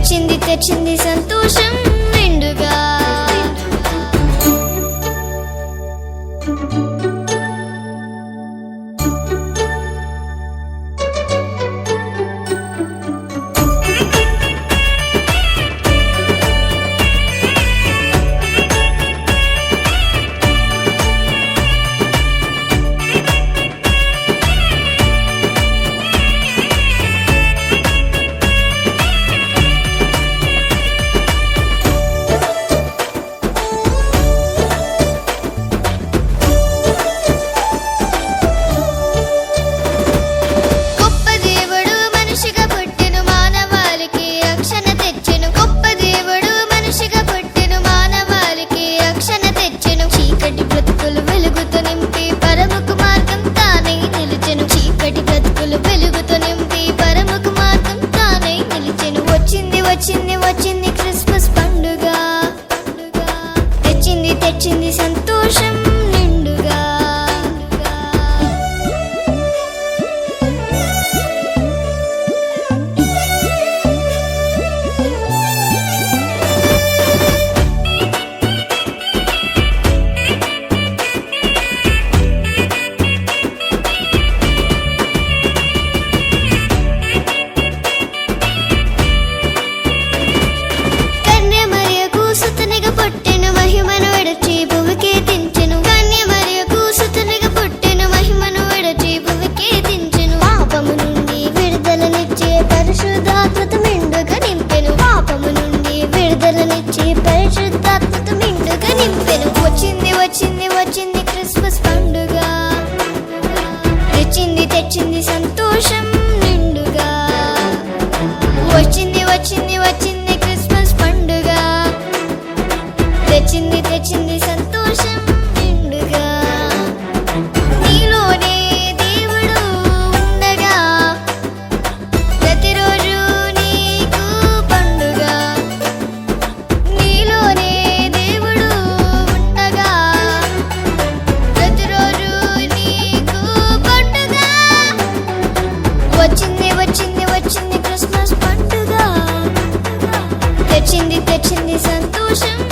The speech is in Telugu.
తెచ్చింది సంతోషం నిండుగా. వచ్చింది క్రిస్మస్ పండుగ. తెచ్చింది సంతోషం నిండుగా. వచ్చింది క్రిస్మస్ పండుగ. తెచ్చింది సంతోషం నిండుగా. వచ్చింది క్రిస్మస్ పండుగ. తెచ్చింది సంతోషం నిండుగా. నీలోనే దేవుడు ఉండగా ప్రతిరోజు నీకు పండుగ. నీలోనే దేవుడు ఉండగా ప్రతిరోజు నీకు పండుగ. వచ్చింది క్రిస్మస్ పండుగ. తెచ్చింది సంతోషం.